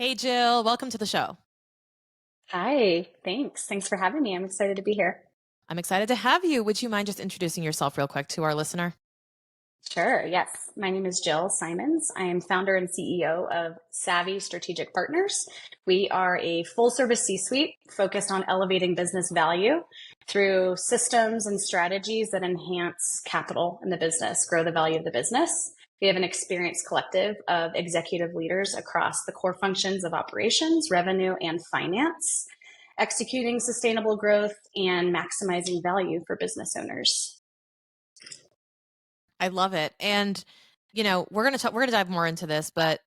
Hey, Jill, welcome to the show. Hi, thanks. Thanks for having me. I'm excited to be here. I'm excited to have you. Would you mind just introducing yourself real quick to our listener? Sure, yes. My name is Jill Simonds. I am founder and CEO of Savvy Strategic Partners. We are a full service C suite focused on elevating business value through systems and strategies that enhance capital in the business, grow the value of the business. We have an experienced collective of executive leaders across the core functions of operations, revenue, and finance, executing sustainable growth and maximizing value for business owners. I love it. And, we're going to dive more into this, but,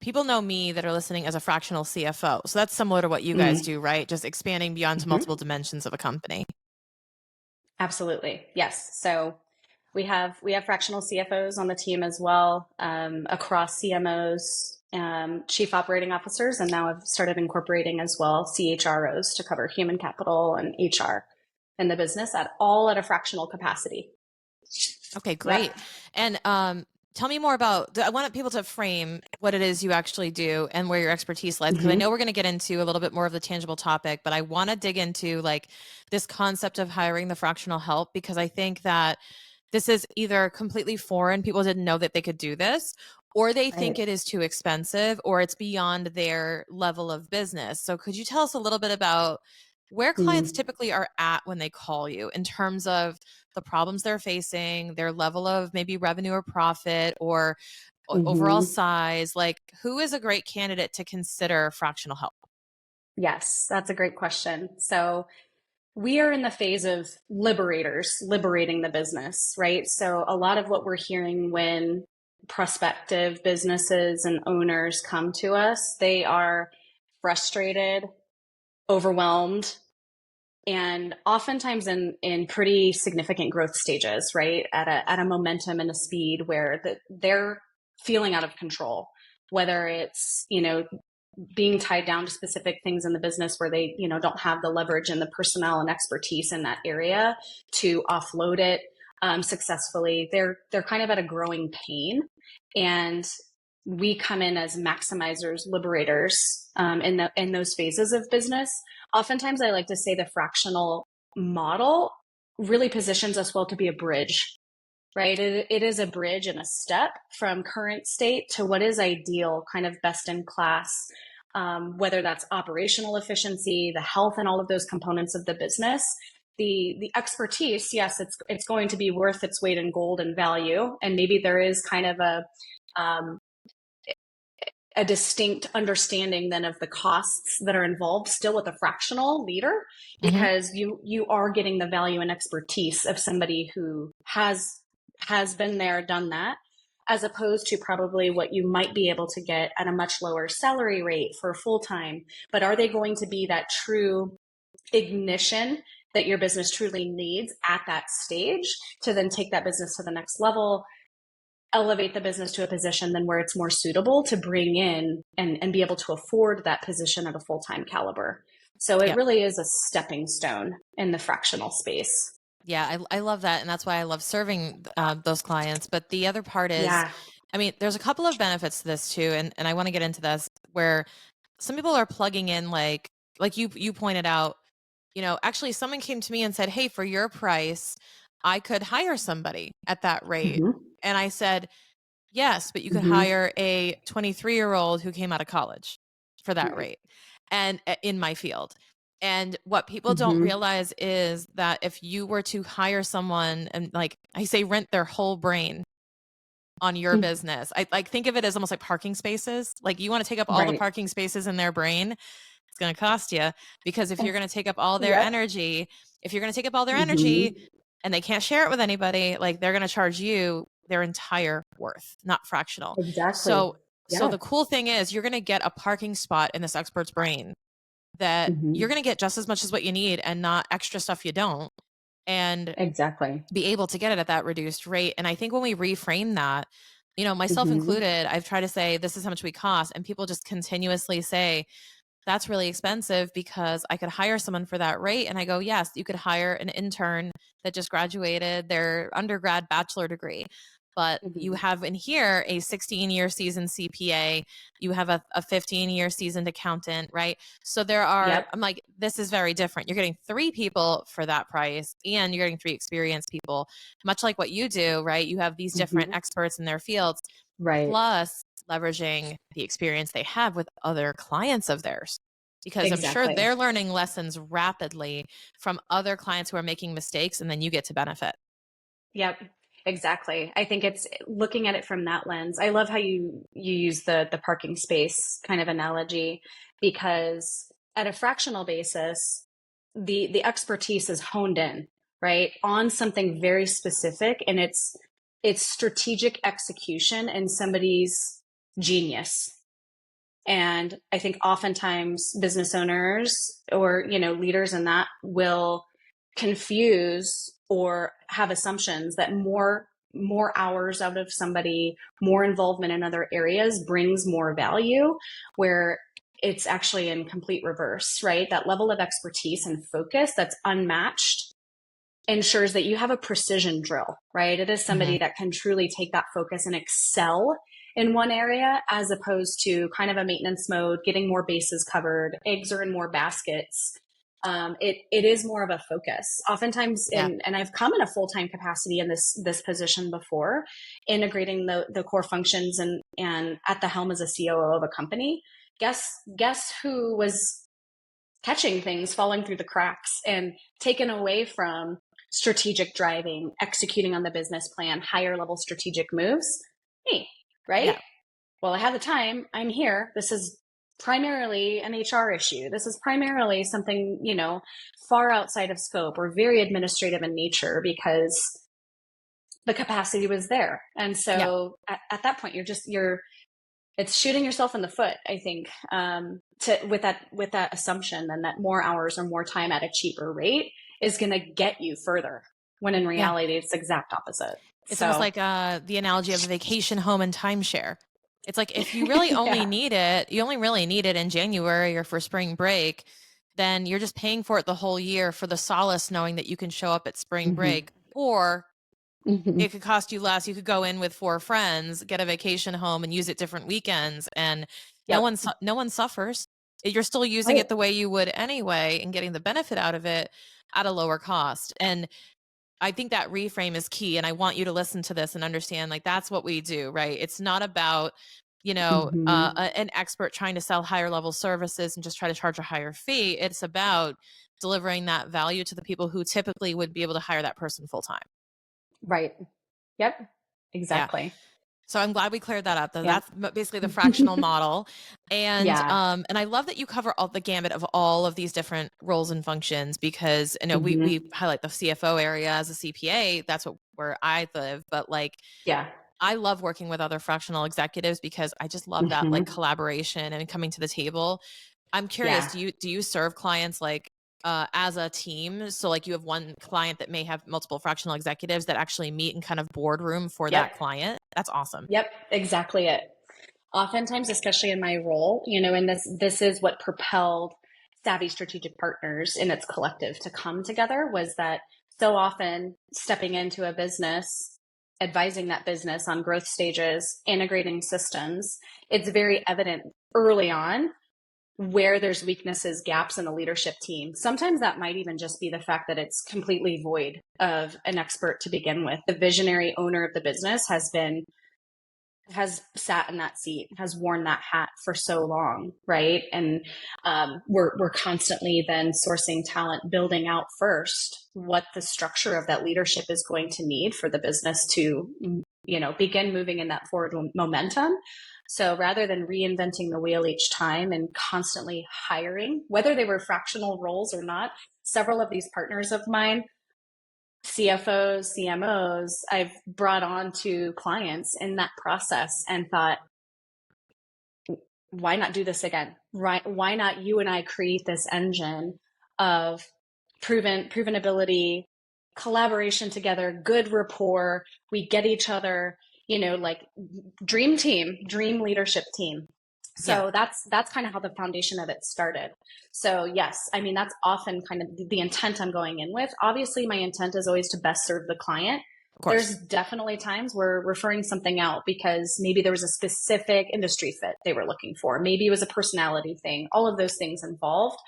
people know me that are listening as a fractional CFO. So that's similar to what you guys Mm. do, right? Just expanding beyond to multiple Mhm. dimensions of a company. Absolutely. Yes. So we have fractional CFOs on the team as well, across CMOs, chief operating officers, and now I've started incorporating as well CHROs to cover human capital and HR in the business at a fractional capacity. Okay, Yep. great. And tell me more about, I want people to frame what it is you actually do and where your expertise lies, because I know Hmm. we're going to get into a little bit more of the tangible topic, but I want to dig into like this concept of hiring the fractional help, because I think that this is either completely foreign, people didn't know that they could do this, or they think Right. it is too expensive, or it's beyond their level of business. So could you tell us a little bit about where clients Mm. typically are at when they call you in terms of the problems they're facing, their level of maybe revenue or profit, or overall Hmm. size? Like, who is a great candidate to consider fractional help? Yes, that's a great question. So we are in the phase of liberators, liberating the business, right? So a lot of what we're hearing when prospective businesses and owners come to us, they are frustrated, overwhelmed, and oftentimes in pretty significant growth stages, right? At a momentum and a speed where they're feeling out of control, whether it's, being tied down to specific things in the business where they, don't have the leverage and the personnel and expertise in that area to offload it successfully. They're kind of at a growing pain, and we come in as maximizers, liberators, in those phases of business. Oftentimes, I like to say the fractional model really positions us well to be a bridge, right? It is a bridge and a step from current state to what is ideal, kind of best in class, whether that's operational efficiency, the health, and all of those components of the business. The expertise, yes, it's going to be worth its weight in gold and value, and maybe there is kind of um, a distinct understanding then of the costs that are involved still with a fractional leader, Hmm. because you are getting the value and expertise of somebody who has been there, done that, as opposed to probably what you might be able to get at a much lower salary rate for full time. But are they going to be that true ignition that your business truly needs at that stage to then take that business to the next level, elevate the business to a position then where it's more suitable to bring in and be able to afford that position at a full-time caliber. So it Yep. really is a stepping stone in the fractional space. Yeah, I love that. And that's why I love serving those clients. But the other part is, Yeah. I mean, there's a couple of benefits to this too. And I want to get into this where some people are plugging in like you pointed out, actually someone came to me and said, "Hey, for your price, I could hire somebody at that rate." Hmm. And I said, "Yes, but you could Hmm. hire a 23-year-old who came out of college for that Right. rate and in my field." And what people don't Hmm. realize is that if you were to hire someone and, like I say, rent their whole brain on your business, I like think of it as almost like parking spaces. Like, you want to take up all the Right. parking spaces in their brain, it's going to cost you, because if you're going to take up all their Yep. energy, if you're going to take up all their energy Hmm. and they can't share it with anybody, like, they're going to charge you their entire worth, not fractional. Exactly. So Yeah. the cool thing is you're going to get a parking spot in this expert's brain that you're Hmm. going to get just as much as what you need and not extra stuff you don't, and Exactly. be able to get it at that reduced rate. And I think when we reframe that, myself Hmm. included, I've tried to say this is how much we cost, and people just continuously say that's really expensive because I could hire someone for that rate. And I go, yes, you could hire an intern that just graduated their undergrad bachelor degree. but you Mhm. have in here a 16-year seasoned CPA, you have a 15-year seasoned accountant, right? So Yep. I'm like, this is very different. You're getting three people for that price, and you're getting three experienced people, much like what you do, right? You have these different Mhm. experts in their fields, Right. plus leveraging the experience they have with other clients of theirs. Because I'm sure Exactly. they're learning lessons rapidly from other clients who are making mistakes, and then you get to benefit. Yep, exactly. I think it's looking at it from that lens. I love how you use the parking space kind of analogy, because at a fractional basis, the expertise is honed in, right, on something very specific, and it's strategic execution and somebody's genius. And I think oftentimes business owners or, leaders in that will confuse or have assumptions that more hours out of somebody, more involvement in other areas brings more value, where it's actually in complete reverse, right? That level of expertise and focus that's unmatched ensures that you have a precision drill, right? It is Mm-hmm. somebody that can truly take that focus and excel in one area, as opposed to kind of a maintenance mode, getting more bases covered, eggs are in more baskets. It is more of a focus. Oftentimes, Yeah. and I've come in a full time capacity in this position before, integrating the core functions and at the helm as a COO of a company. Guess who was catching things falling through the cracks and taken away from strategic driving, executing on the business plan, higher level strategic moves? Me, right? Yeah. Well, I have the time. I'm here. This is primarily an HR issue. This is primarily something, far outside of scope or very administrative in nature, because the capacity was there. And Yeah. so at that point, it's shooting yourself in the foot, I think, with that assumption, then that more hours or more time at a cheaper rate is going to get you further, when in Yeah. reality it's the exact opposite. It's almost So like the analogy of a vacation home and timeshare. It's like if you really only yeah. need it, you only really need it in January or for spring break, then you're just paying for it the whole year for the solace knowing that you can show up at spring Hmm. break. Or Hmm. it could cost you less. You could go in with four friends, get a vacation home, and use it different weekends, and Yep. no one suffers. You're still using it Right. the way you would anyway, and getting the benefit out of it at a lower cost. And I think that reframe is key. And I want you to listen to this and understand, like, that's what we do, right? It's not about, Hmm. an expert trying to sell higher level services and just try to charge a higher fee. It's about delivering that value to the people who typically would be able to hire that person full time. Right. Yep. Yeah. Exactly. So I'm glad we cleared that up. Though Yep. that's basically the fractional model, Yeah. and I love that you cover all the gamut of all of these different roles and functions, because I know we Hmm. highlight the CFO area as a CPA. That's where I live, but like Yeah. I love working with other fractional executives because I just love that like Hmm. collaboration and coming to the table. I'm curious, Yeah. do you serve clients like as a team? So like you have one client that may have multiple fractional executives that actually meet in kind of boardroom for Yep. that client. That's awesome. Yep. Exactly it. Oftentimes, especially in my role, and this is what propelled Savvy Strategic Partners in its collective to come together, was that so often stepping into a business, advising that business on growth stages, integrating systems, it's very evident early on where there's weaknesses, gaps in the leadership team. Sometimes that might even just be the fact that it's completely void of an expert to begin with. The visionary owner of the business has sat in that seat, has worn that hat for so long, right? And we're constantly then sourcing talent, building out first what the structure of that leadership is going to need for the business to, begin moving in that forward momentum. So rather than reinventing the wheel each time and constantly hiring, whether they were fractional roles or not, several of these partners of mine, CFOs, CMOs, I've brought on to clients in that process and thought, why not do this again? Right? Why not you and I create this engine of proven ability, collaboration together, good rapport. We get each other, like dream team, dream leadership team. Yeah. So that's kind of how the foundation of it started. So yes, I mean, that's often kind of the intent I'm going in with. Obviously, my intent is always to best serve the client. Of course. There's definitely times we're referring something out because maybe there was a specific industry fit they were looking for. Maybe it was a personality thing, all of those things involved.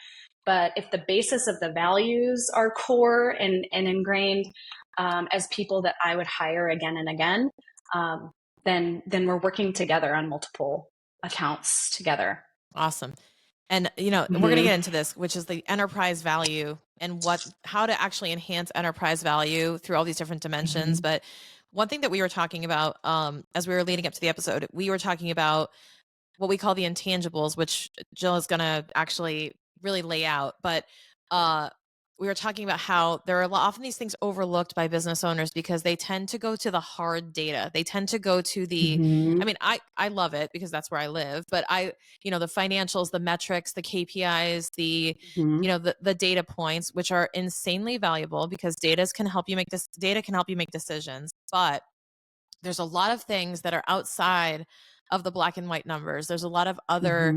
But if the basis of the values are core and ingrained as people that I would hire again and again, then we're working together on multiple accounts together. Awesome. And we're going to get into this, which is the enterprise value and how to actually enhance enterprise value through all these different dimensions. But one thing that we were talking about as we were leading up to the episode, we were talking about what we call the intangibles, which Jill is going to actually really lay out. But we were talking about how there are often these things overlooked by business owners because they tend to go to the hard data. They tend to go to I mean, I love it because that's where I live, but the financials, the metrics, the KPIs, the data points, which are insanely valuable because data can help you make decisions. But there's a lot of things that are outside of the black and white numbers. There's a lot of other,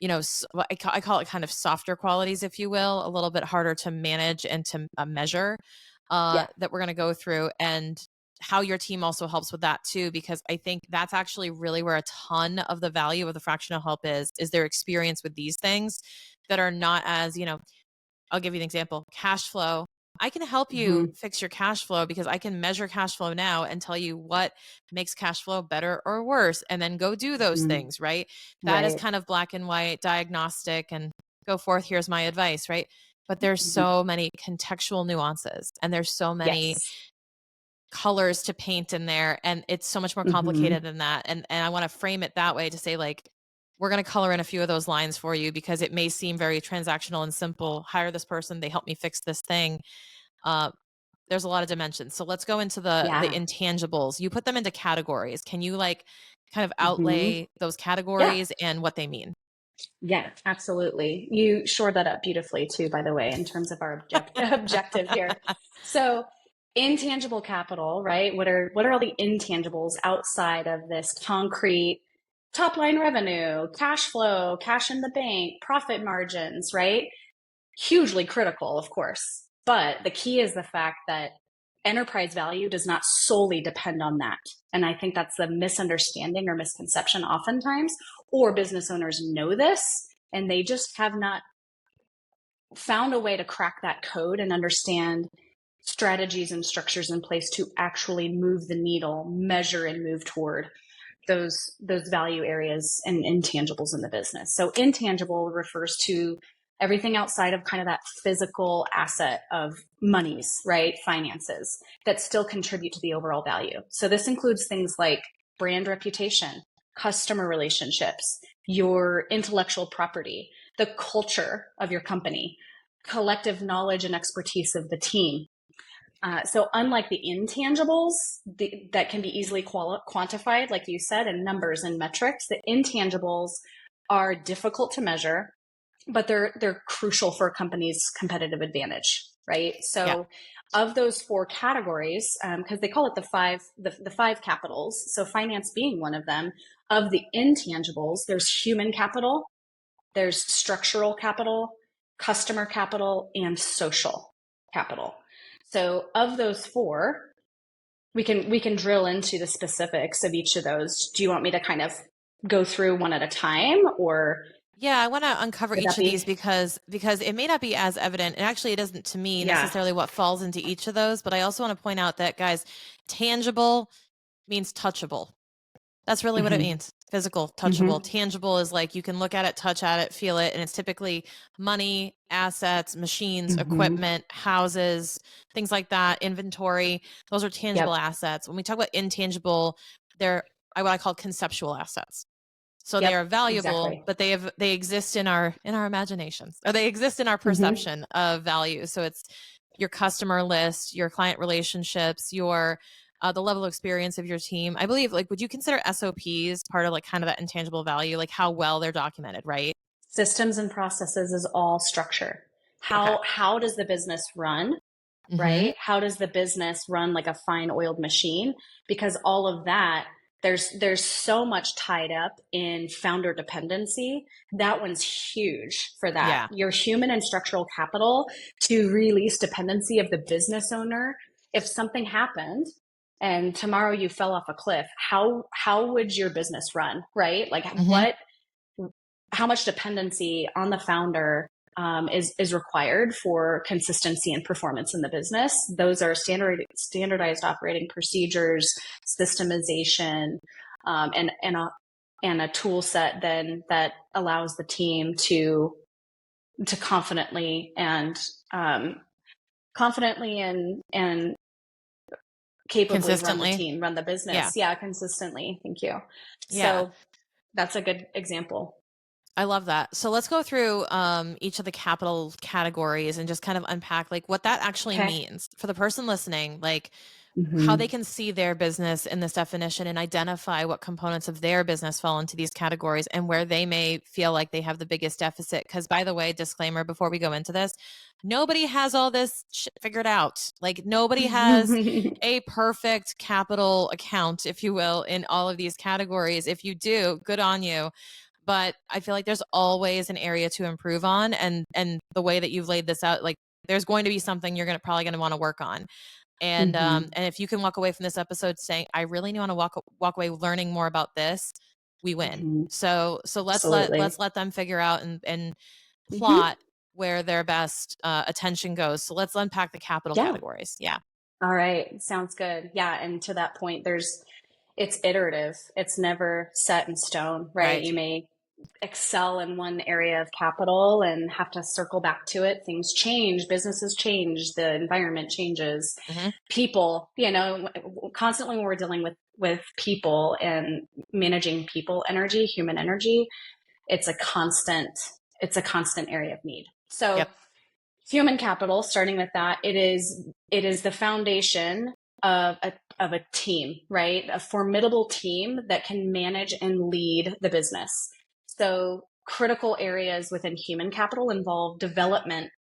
I call it kind of softer qualities, if you will, a little bit harder to manage and to measure Yeah. that we're going to go through, and how your team also helps with that too, because I think that's actually really where a ton of the value of the fractional help is their experience with these things that are not as, I'll give you an example. Cash flow. I can help you fix your cash flow because I can measure cash flow now and tell you what makes cash flow better or worse, and then go do those things, right? That is Right. kind of black and white diagnostic and go forth. Here's my advice, right? But there's so many contextual nuances and there's so many Yes. colors to paint in there. And it's so much more complicated than that. And I want to frame it that way to say, like, we're going to color in a few of those lines for you because it may seem very transactional and simple. Hire this person, they help me fix this thing. There's a lot of dimensions. So let's go into the Yeah. intangibles. You put them into categories. Can you kind of hmm outlay those Yeah. categories and what they mean? Yeah, absolutely. You shored that up beautifully too, by the way, in terms of our objective here. So, intangible capital, right? What are all the intangibles outside of this concrete top line revenue, cash flow, cash in the bank, profit margins, right? Hugely critical, of course. But the key is the fact that enterprise value does not solely depend on that. And I think that's the misunderstanding or misconception oftentimes, or business owners know this and they just have not found a way to crack that code and understand strategies and structures in place to actually move the needle, measure and move toward those value areas and intangibles in the business. So intangible refers to everything outside of kind of that physical asset of monies, right? Finances that still contribute to the overall value. So this includes things like brand reputation, customer relationships, your intellectual property, the culture of your company, collective knowledge and expertise of the team. So unlike the intangibles that can be easily quantified, like you said, in numbers and metrics, the intangibles are difficult to measure, but they're crucial for a company's competitive advantage, right? Yeah. So of those four categories, because they call it the five capitals, so finance being one of them, of the intangibles, there's human capital, there's structural capital, customer capital, and social capital. So of those four, we can drill into the specifics of each of those. Do you want me to kind of go through one at a time, or Yeah, I want to uncover would each that of these be? because it may not be as evident, and actually it isn't to me Yeah. necessarily what falls into each of those, but I also want to point out that, guys, tangible means touchable. That's really what it hmm means. Physical, hmm touchable. Tangible is like you can look at it, touch at it, feel it, and it's typically money, assets, machines, hmm equipment, houses, things like that, inventory. Those are tangible Yep. assets. When we talk about intangible, they're what I call conceptual assets. So they are Yep. valuable, Exactly. but they exist in our imaginations, or they exist in our hmm perception of value. So it's your customer list, your client relationships, your the level of experience of your team. I believe, like, would you consider SOPs part of like kind of that intangible value, like how well they're documented, right? Systems and processes is all structure. Okay. How does the business run? Mm-hmm. Right? How does the business run like a fine oiled machine? Because all of that, there's so much tied up in founder dependency. That one's huge for that. Yeah. Your human and structural capital to release dependency of the business owner. If something happened and tomorrow you fell off a cliff, how would your business run, right? Like Hmm. how much dependency on the founder is required for consistency and performance in the business. Those are standardized operating procedures, systemization, and a tool set then that allows the team to confidently and capably Consistently. run the business. Yeah. Yeah, consistently. Thank you. Yeah. So that's a good example. I love that. So let's go through each of the capital categories and just kind of unpack like what that actually Okay. means for the person listening, like how they Mm-hmm. can see their business in this definition and identify what components of their business fall into these categories and where they may feel like they have the biggest deficit. Because, by the way, disclaimer before we go into this, nobody has all this shit figured out. Like, nobody has a perfect capital account, if you will, in all of these categories. If you do, good on you, but I feel like there's always an area to improve on, and the way that you've laid this out, like there's going to be something you're probably going to want to work on. Mm-hmm. And if you can walk away from this episode saying I really want to walk away learning more about this, we win. Mm-hmm. So Absolutely. let's let them figure out and Mm-hmm. plot where their best attention goes. So let's unpack the capital Yeah. categories. Yeah. All right. Sounds good. Yeah. And to that point, it's iterative. It's never set in stone, right? Right. You may excel in one area of capital and have to circle back to it. Things change, businesses change, the environment changes. Hmm. People, constantly when we're dealing with people and managing people energy, human energy, it's a constant area of need. So Yep. human capital, starting with that, it is the foundation of a team, right? A formidable team that can manage and lead the business. So critical areas within human capital involve development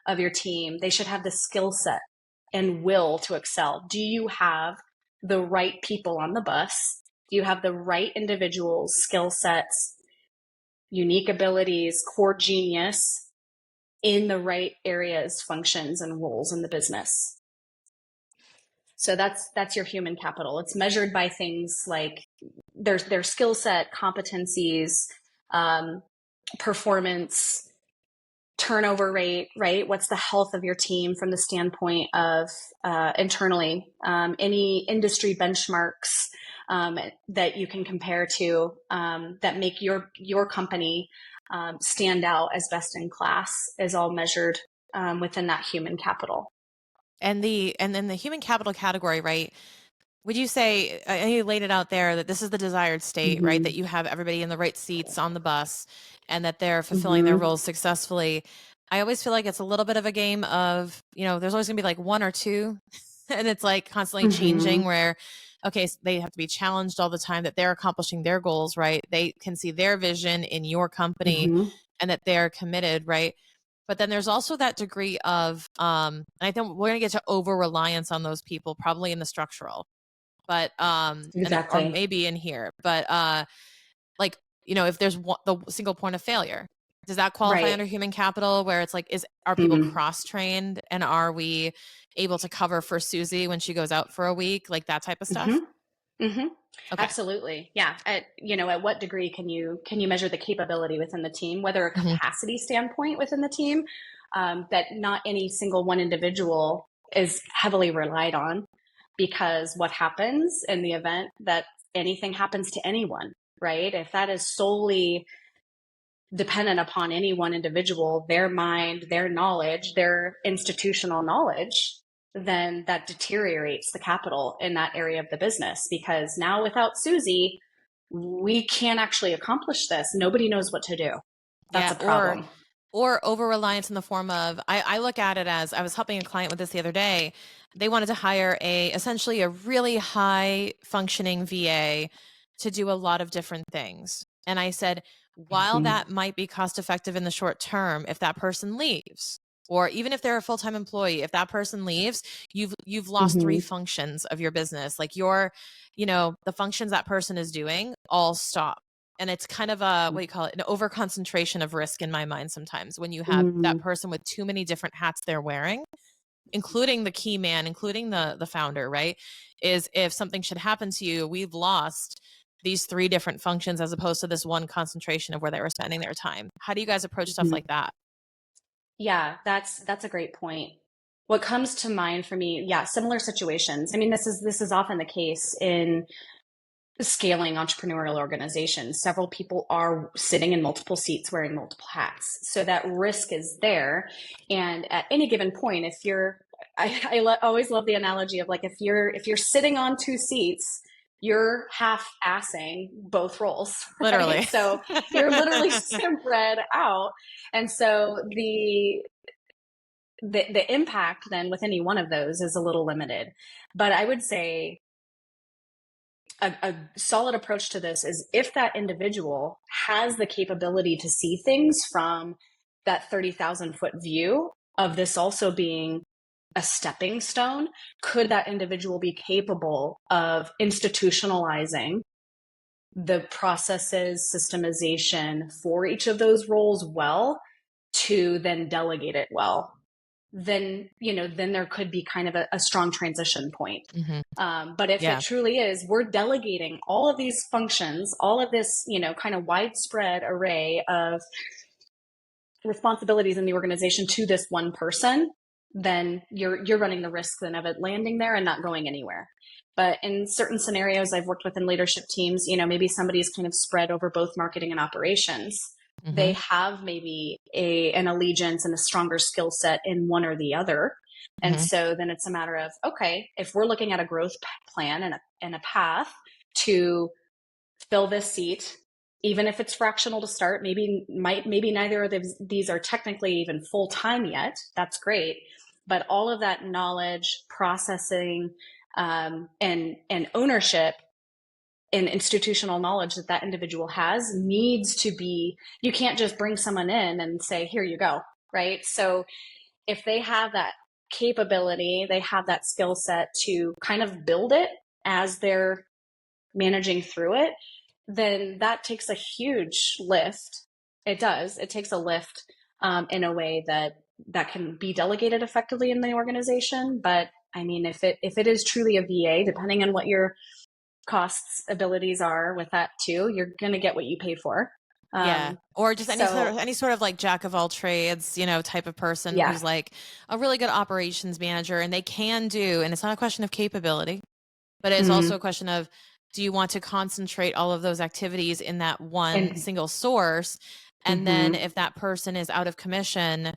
of your team. They should have the skill set and will to excel. Do you have the right people on the bus? Do you have the right individuals, skill sets, unique abilities, core genius in the right areas, functions, and roles in the business? So that's your human capital. It's measured by things like their skill set, competencies, um, performance, turnover rate, right? What's the health of your team from the standpoint of internally? Any industry benchmarks that you can compare to that make your company stand out as best in class is all measured within that human capital. And then the human capital category, right? Would you say, and you laid it out there, that this is the desired state, right? That Mm-hmm. you have everybody in the right seats on the bus and that they're fulfilling their Mm-hmm. roles successfully. I always feel like it's a little bit of a game of, there's always going to be like one or two, and it's like constantly changing Mm-hmm. where, okay, so they have to be challenged all the time that they're accomplishing their goals, right? They can see their vision in your company Mm-hmm. and that they're committed, right? But then there's also that degree of, and I think we're going to get to over reliance on those people probably in the structural, but and or Exactly. maybe in here, but like if there's the single point of failure, does that qualify Right. under human capital where it's like, are people Mm-hmm. cross trained, and are we able to cover for Susie when she goes out for a week, like that type of stuff? Mm-hmm. Mm-hmm. Okay. Absolutely. Yeah. At what degree can you measure the capability within the team, whether a Hmm. capacity standpoint within the team, that not any single one individual is heavily relied on, because what happens in the event that anything happens to anyone, right? If that is solely dependent upon any one individual, their mind, their knowledge, their institutional knowledge, then that deteriorates the capital in that area of the business. Because now without Susie, we can't actually accomplish this. Nobody knows what to do. That's Yeah. a problem. Or over reliance in the form of, I look at it as, I was helping a client with this the other day. They wanted to hire essentially a really high functioning VA to do a lot of different things. And I said, while Mm-hmm. that might be cost effective in the short term, if that person leaves, or even if they're a full-time employee, if that person leaves, you've lost three Mm-hmm. functions of your business. Like the functions that person is doing all stop. And it's kind of a, what do you call it, an over concentration of risk in my mind sometimes when you have Mm-hmm. that person with too many different hats they're wearing. including the key man, including the founder, right? Is if something should happen to you, we've lost these three different functions as opposed to this one concentration of where they were spending their time. How do you guys approach stuff Mhm. like that? Yeah, that's a great point. What comes to mind for me, yeah, similar situations. I mean, this is often the case in scaling entrepreneurial organizations. Several people are sitting in multiple seats wearing multiple hats. So that risk is there. And at any given point, if you're, always love the analogy of like, if you're sitting on two seats, you're half-assing both roles, right? Literally. So you're literally spread out. And so the impact then with any one of those is a little limited. But I would say a solid approach to this is if that individual has the capability to see things from that 30,000-foot view of this also being a stepping stone, could that individual be capable of institutionalizing the processes, systemization for each of those roles well to then delegate it well? Then there could be kind of a strong transition point. Mm-hmm. But if it Yeah. truly is, we're delegating all of these functions, all of this, kind of widespread array of responsibilities in the organization to this one person, then you're running the risk then of it landing there and not going anywhere. But in certain scenarios I've worked with in leadership teams, maybe somebody's kind of spread over both marketing and operations. They Mm-hmm. have maybe an allegiance and a stronger skill set in one or the other. And Mm-hmm. so then it's a matter of, okay, if we're looking at a growth plan and a path to fill this seat, even if it's fractional to start, maybe neither of these are technically even full time yet. That's great. But all of that knowledge, processing, and ownership and institutional knowledge that individual has needs to be, you can't just bring someone in and say, here you go, right? So if they have that capability, they have that skill set to kind of build it as they're managing through it, then that takes a huge lift. It does. It takes a lift in a way that can be delegated effectively in the organization. But I mean, if it is truly a VA, depending on what your costs abilities are with that too, you're going to get what you pay for. Yeah. Or just So any sort of like jack of all trades, type of person yeah. who's like a really good operations manager and they can do, and it's not a question of capability, but it's also a Mm-hmm. question of, do you want to concentrate all of those activities in that one And single source? And then mm-hmm. if that person is out of commission,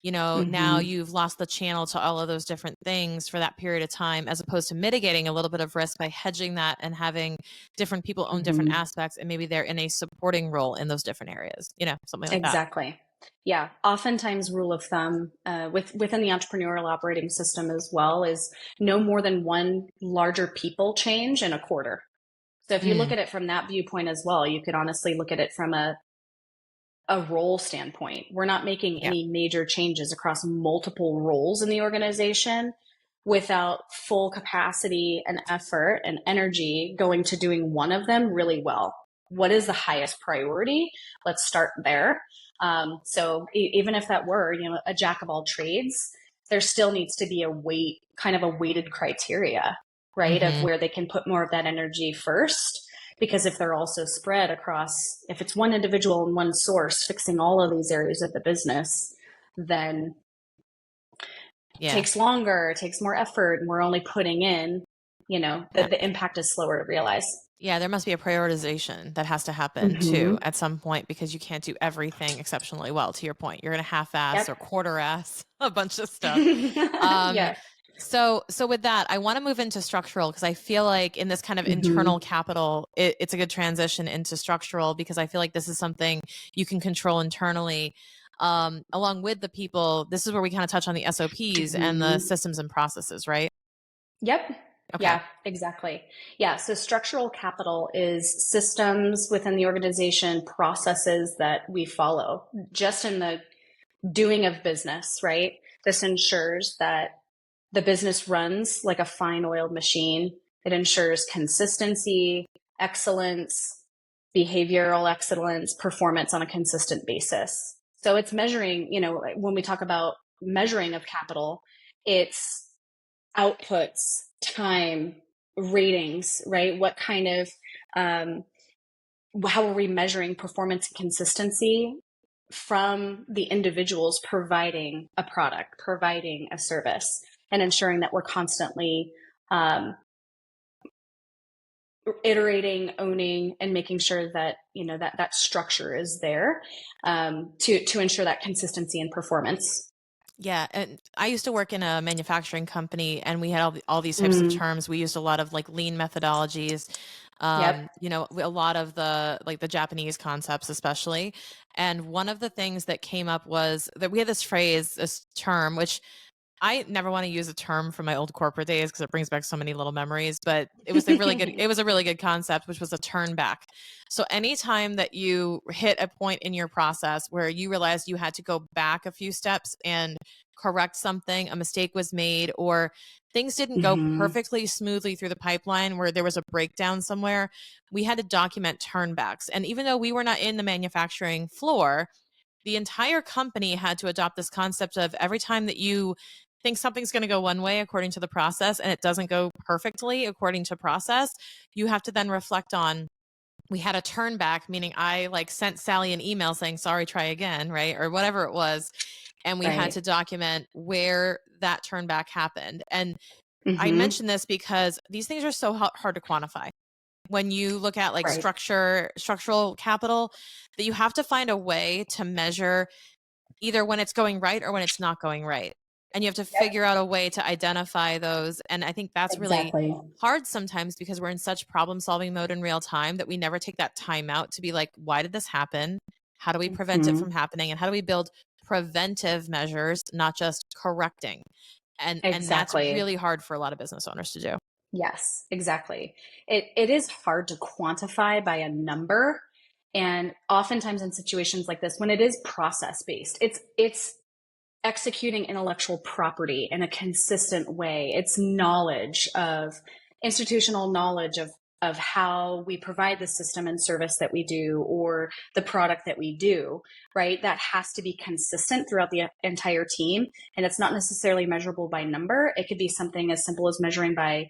now Mm-hmm. you've lost the channel to all of those different things for that period of time, as opposed to mitigating a little bit of risk by hedging that and having different people own different Mm-hmm. aspects and maybe they're in a supporting role in those different areas, something like that. Exactly. Yeah. Oftentimes, rule of thumb within the entrepreneurial operating system as well is no more than one larger people change in a quarter. So if you look Mm, at it from that viewpoint as well, you could honestly look at it from a role standpoint. We're not making yeah. any major changes across multiple roles in the organization without full capacity and effort and energy going to doing one of them really well. What is the highest priority? Let's start there. So even if that were, a jack of all trades, there still needs to be kind of a weighted criteria, right? Of Hmm. where they can put more of that energy first, because if they're also spread across, if it's one individual and one source fixing all of these areas of the business, then it Yeah. takes longer, it takes more effort, and we're only putting in, Yeah. the impact is slower to realize. Yeah, there must be a prioritization that has to happen too Mm-hmm. at some point because you can't do everything exceptionally well. To your point, you're going to half-ass Yep. or quarter-ass a bunch of stuff. Um, Yeah. so with that, I want to move into structural because I feel like in this kind of Mm-hmm. internal capital, it's a good transition into structural because I feel like this is something you can control internally. Along with the people, this is where we kind of touch on the SOPs and the Mm-hmm. systems and processes, right? Yep. Okay. Yeah, exactly. Yeah. So structural capital is systems within the organization, processes that we follow just in the doing of business, right? This ensures that the business runs like a fine oiled machine. It ensures consistency, excellence, behavioral excellence, performance on a consistent basis. So it's measuring, when we talk about measuring of capital, It's outputs, time, ratings, right? What kind of, how are we measuring performance and consistency from the individuals providing a product, providing a service, and ensuring that we're constantly iterating, owning, and making sure that that structure is there to ensure that consistency and performance. Yeah, and I used to work in a manufacturing company, and we had all these types of Mm, terms. We used a lot of like lean methodologies, yep. a lot of the like the Japanese concepts, especially. And one of the things that came up was that we had this phrase, this term, which I never want to use a term from my old corporate days because it brings back so many little memories, but it was a really good concept, which was a turn back. So anytime that you hit a point in your process where you realized you had to go back a few steps and correct something, a mistake was made, or things didn't go Hmm. perfectly smoothly through the pipeline where there was a breakdown somewhere, we had to document turnbacks. And even though we were not in the manufacturing floor, the entire company had to adopt this concept of every time that you think something's going to go one way according to the process and it doesn't go perfectly according to process, you have to then reflect on, we had a turn back, meaning I like sent Sally an email saying sorry, try again, right, or whatever it was, and we had Right. to document where that turn back happened. And I Hmm. mention this because these things are so hard to quantify when you look at like Right. structural capital, that you have to find a way to measure either when it's going right or when it's not going right. And you have to Yep. figure out a way to identify those. And I think that's really Exactly. hard sometimes because we're in such problem solving mode in real time that we never take that time out to be like, why did this happen? How do we prevent it Hmm. from happening? And how do we build preventive measures, not just correcting? And that's Exactly. really hard for a lot of business owners to do. Yes, exactly. It is hard to quantify by a number. And oftentimes in situations like this, when it is process based, it's executing intellectual property in a consistent way. It's knowledge of institutional knowledge of how we provide the system and service that we do or the product that we do, right? That has to be consistent throughout the entire team. And it's not necessarily measurable by number. It could be something as simple as measuring by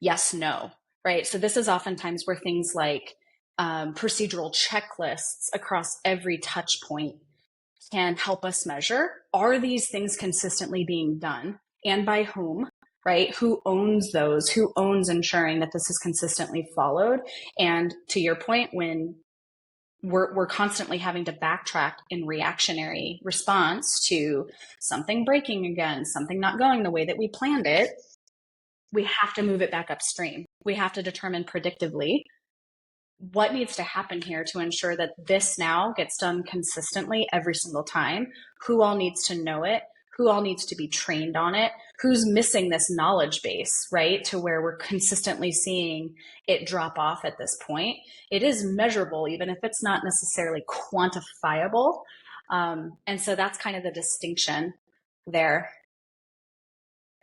yes, no, right? So this is oftentimes where things like procedural checklists across every touch point can help us measure, are these things consistently being done and by whom, right? Who owns those? Who owns ensuring that this is consistently followed? And to your point, when we're constantly having to backtrack in reactionary response to something breaking again, something not going the way that we planned it, we have to move it back upstream. We have to determine predictively what needs to happen here to ensure that this now gets done consistently every single time, who all needs to know it, who all needs to be trained on it, who's missing this knowledge base, right? To where we're consistently seeing it drop off at this point. It is measurable, even if it's not necessarily quantifiable. And so that's kind of the distinction there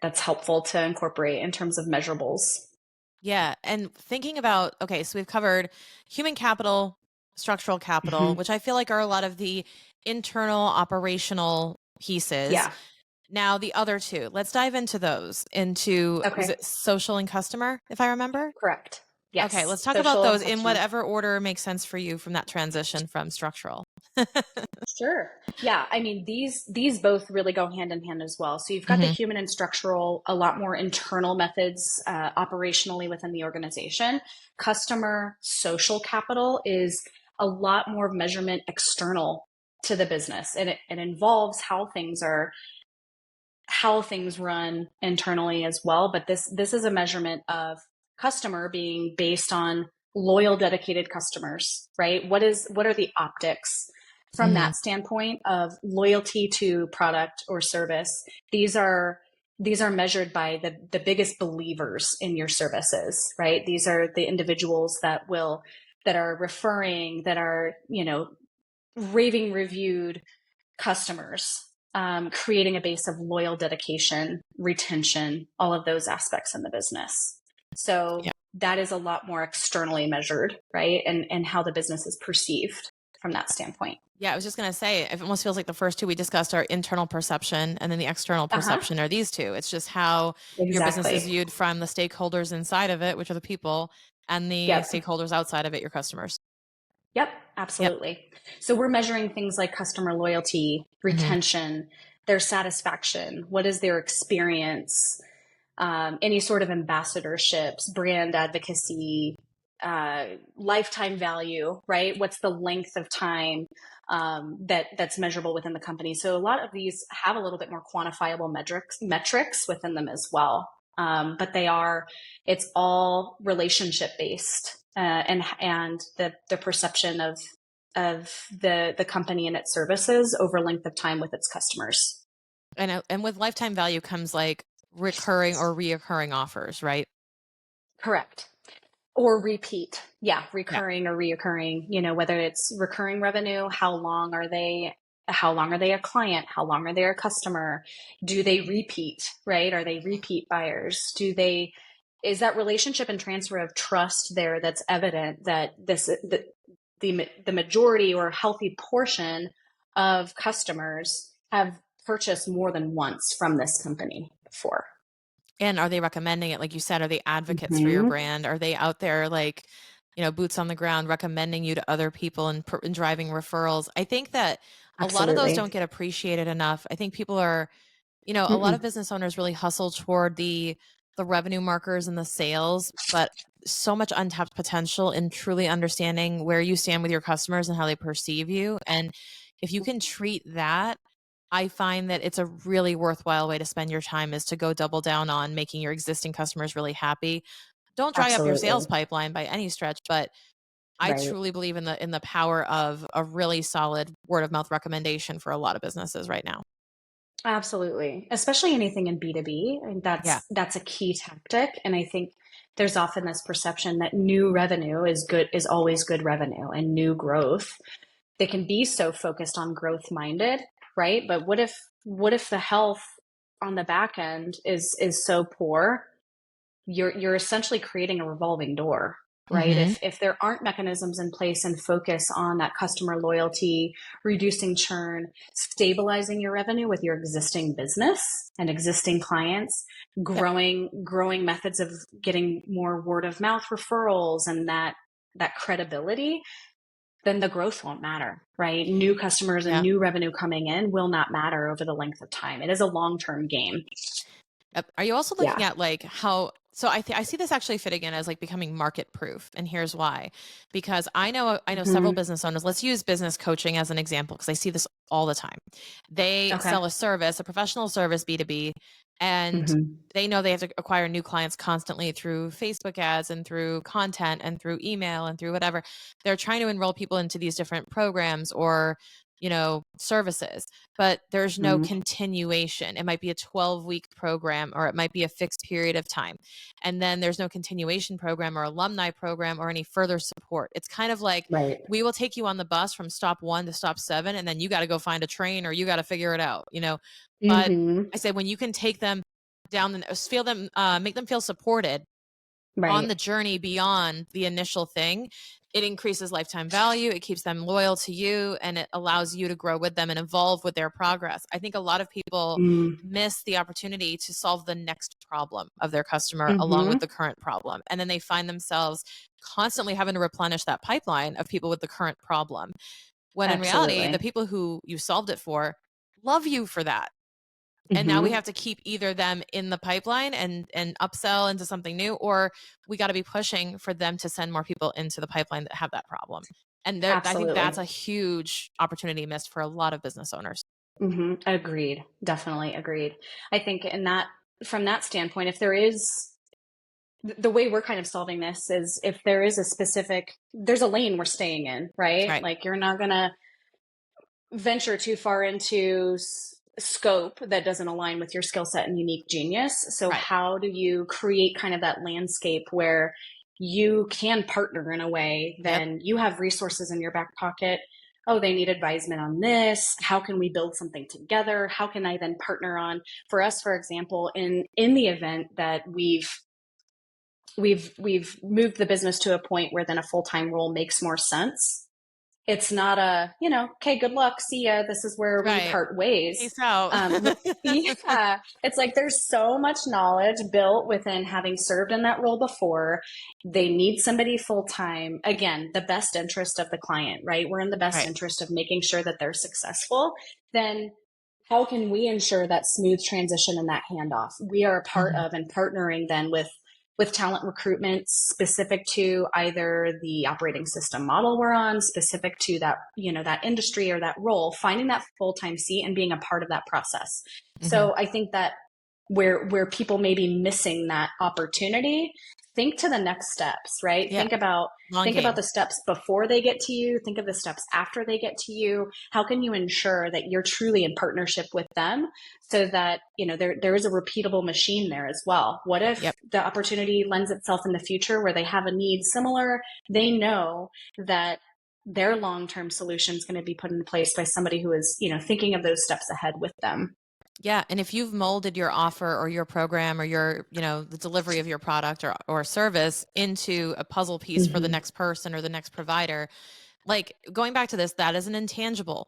that's helpful to incorporate in terms of measurables. Yeah. And thinking about, okay, so we've covered human capital, structural capital, Mm-hmm. which I feel like are a lot of the internal operational pieces. Yeah. Now, the other two, let's dive into those. Was Okay. it social and customer, if I remember? Correct. Okay, Yes. let's talk about Social and those in customer. whatever order makes sense for you from that transition from structural. Sure. Yeah. I mean, these both really go hand in hand as well. So you've got the Hmm. human and structural, a lot more internal methods operationally within the organization. Customer social capital is a lot more measurement external to the business, and it involves how things run internally as well. But this is a measurement of customer being based on loyal, dedicated customers, right? What are the optics from Hmm. that standpoint of loyalty to product or service? These are measured by the biggest believers in your services, right? These are the individuals that are referring, that are, raving reviewed customers, creating a base of loyal dedication, retention, all of those aspects in the business. So Yeah. that is a lot more externally measured, right? And how the business is perceived. from that standpoint. Yeah, I was just going to say, it almost feels like the first two we discussed are internal perception, and then the external Uh-huh. perception are these two. It's just how your business is Exactly. viewed from the stakeholders inside of it, which are the people, and the Yep. stakeholders outside of it, your customers. Yep, Yep. absolutely. So we're measuring things like customer loyalty, Hmm. retention, their satisfaction, what is their experience, any sort of ambassadorships, brand advocacy, lifetime value, right? What's the length of time that's measurable within the company? So a lot of these have a little bit more quantifiable metrics within them as well. But it's all relationship based, and the perception of the company and its services over length of time with its customers. And with lifetime value comes like recurring or reoccurring offers, right? Correct. Or repeat. Yeah, Yeah. recurring or reoccurring, whether it's recurring revenue, how long are they a client? How long are they a customer? Do they repeat, right? Are they repeat buyers? Is that relationship and transfer of trust there that's evident that the majority or healthy portion of customers have purchased more than once from this company before? And are they recommending it? Like you said, are they advocates for your Mm-hmm. brand? Are they out there like, boots on the ground, recommending you to other people and driving referrals? I think that a lot of those don't Absolutely. get appreciated enough. I think people are, a lot of Mm-mm. business owners really hustle toward the revenue markers and the sales, but so much untapped potential in truly understanding where you stand with your customers and how they perceive you. And if you can treat that, I find that it's a really worthwhile way to spend your time is to go double down on making your existing customers really happy. Don't dry up your sales Absolutely. pipeline by any stretch, but I Right. truly believe in the power of a really solid word of mouth recommendation for a lot of businesses right now. Absolutely. Especially anything in B2B. And Yeah. that's a key tactic. And I think there's often this perception that new revenue is always good revenue, and new growth. They can be so focused on growth minded, right? But what if the health on the back end is so poor, you're essentially creating a revolving door, right? Mhm. If there aren't mechanisms in place and focus on that customer loyalty, reducing churn, stabilizing your revenue with your existing business and existing clients, Yep. growing methods of getting more word of mouth referrals and that credibility, then the growth won't matter, right? New customers and Yeah. new revenue coming in will not matter over the length of time. It is a long-term game. Yep. Are you also looking Yeah. at like how so I see this actually fitting in as like becoming market proof, and here's why. Because I know several Hmm. business owners. Let's use business coaching as an example because I see this all the time. They Okay. sell a service, a professional service B2B, and Hmm. they know they have to acquire new clients constantly through Facebook ads and through content and through email and through whatever. They're trying to enroll people into these different programs or services, but there's no Hmm. continuation. It might be a 12-week program or it might be a fixed period of time. And then there's no continuation program or alumni program or any further support. It's kind of like Right. we will take you on the bus from stop 1 to stop 7 and then you got to go find a train or you got to figure it out. But Hmm. I said when you can take them down and feel them make them feel supported on the Right. journey beyond the initial thing, it increases lifetime value, it keeps them loyal to you, and it allows you to grow with them and evolve with their progress. I think a lot of people Mm. miss the opportunity to solve the next problem of their customer along with Hmm. the current problem. And then they find themselves constantly having to replenish that pipeline of people with the current problem. When in reality, the Absolutely. people who you solved it for love you for that, and now we Hmm. have to keep either them in the pipeline and upsell into something new, or we got to be pushing for them to send more people into the pipeline that have that problem. And I think that's Absolutely. a huge opportunity missed for a lot of business owners. Agreed. Definitely agreed. I think from that standpoint, if there is the way we're kind of solving this is if there is there's a lane we're staying in, right? Right. Like you're not going to venture too far into scope that doesn't align with your skill set and unique genius. So Right. how do you create kind of that landscape where you can partner in a way, Yep. then you have resources in your back pocket? Oh, they need advisement on this. How can we build something together? How can I then partner on, for us, for example, in the event that we've moved the business to a point where then a full-time role makes more sense, It's not a, okay, good luck, see ya, this is where we Right. part ways. Peace out. Yeah, it's like there's so much knowledge built within having served in that role before. They need somebody full time. Again, the best interest of the client, right? We're in the best Right. interest of making sure that they're successful. Then how can we ensure that smooth transition and that handoff? We are a part Mhm. of and partnering then with talent recruitment specific to either the operating system model we're on, specific to that, that industry or that role, finding that full-time seat and being a part of that process. Mhm. So I think that where people may be missing that opportunity, think to the next steps, right? Yeah. Long Think about game. the steps before they get to you, think of the steps after they get to you. How can you ensure that you're truly in partnership with them so that, there is a repeatable machine there as well? What if Yep. the opportunity lends itself in the future where they have a need similar? They know that their long-term solution is going to be put in place by somebody who is, thinking of those steps ahead with them. Yeah, and if you've molded your offer or your program or your, the delivery of your product or service into a puzzle piece for the Mm-hmm. next person or the next provider, like going back to this, that is an intangible.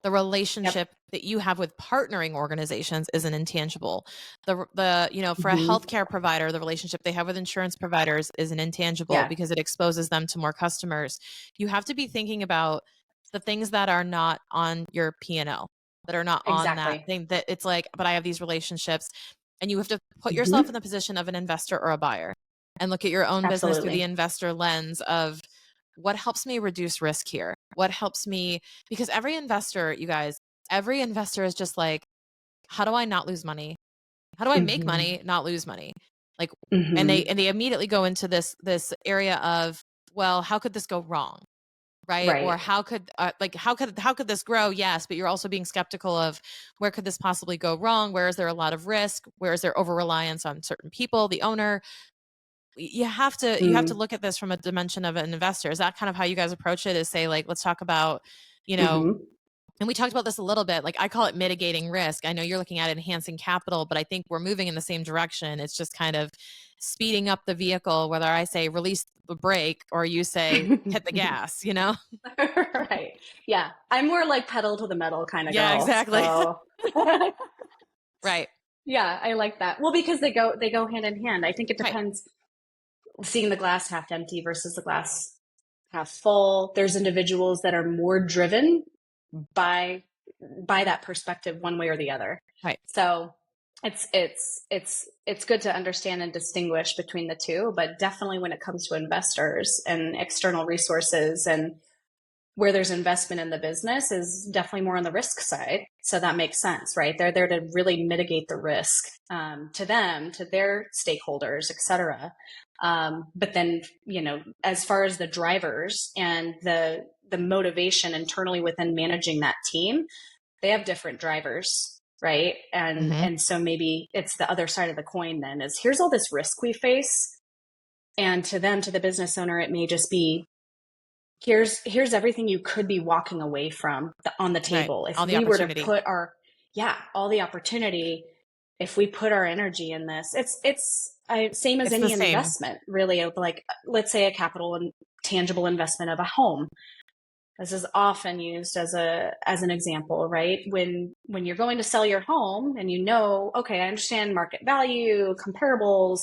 The Yep. relationship that you have with partnering organizations is an intangible. For a Mm-hmm. healthcare provider, the relationship they have with insurance providers is an intangible Yeah, because it exposes them to more customers. You have to be thinking about the things that are not on your P&L, that are not on that exactly. thing, that it's like, but I have these relationships, and you have to put yourself in Mm-hmm. the position of an investor or a buyer and look at your own business through the Absolutely. investor lens of what helps me reduce risk here? What helps me? Because every investor, you guys, every investor is just like, how do I not lose money? How do I make Mm-hmm. money, not lose money? Like, and they Mm-hmm. and they immediately go into this area of, well, how could this go wrong? Right? Right. Or how could this grow? Yes, but you're also being skeptical of where could this possibly go wrong? Where is there a lot of risk? Where is there over reliance on certain people, the owner? You have to Mm-hmm. look at this from a dimension of an investor. Is that kind of how you guys approach it? Is say, like, let's talk about, you know, Mm-hmm. and we talked about this a little bit. Like, I call it mitigating risk. I know you're looking at enhancing capital, but I think we're moving in the same direction. It's just kind of speeding up the vehicle, whether I say release the brake or you say hit the gas. Right. Yeah. I'm more like pedal to the metal kind of Yeah, girl. exactly. So Right. yeah, I like that. Well, because they go hand in hand. I think it Right. depends seeing the glass half empty versus the glass half full. There's individuals that are more driven by by that perspective one way or the other. Right. So it's good to understand and distinguish between the two, but definitely when it comes to investors and external resources and where there's investment in the business is definitely more on the risk side. So that makes sense, right? They're there to really mitigate the risk to them, to their stakeholders, et cetera. But then, as far as the drivers and the motivation internally within managing that team, they have different drivers, right? And Hmm. and so maybe it's the other side of the coin then is here's all this risk we face. And to them, to the business owner, it may just be here's everything you could be walking away from on the Right. table if All the we were to opportunity. put our all the opportunity if we put our energy in this. Same as It's the any same. investment really, of like let's say a capital and tangible investment of a home. This is often used as an example, right? When you're going to sell your home and okay, I understand market value comparables.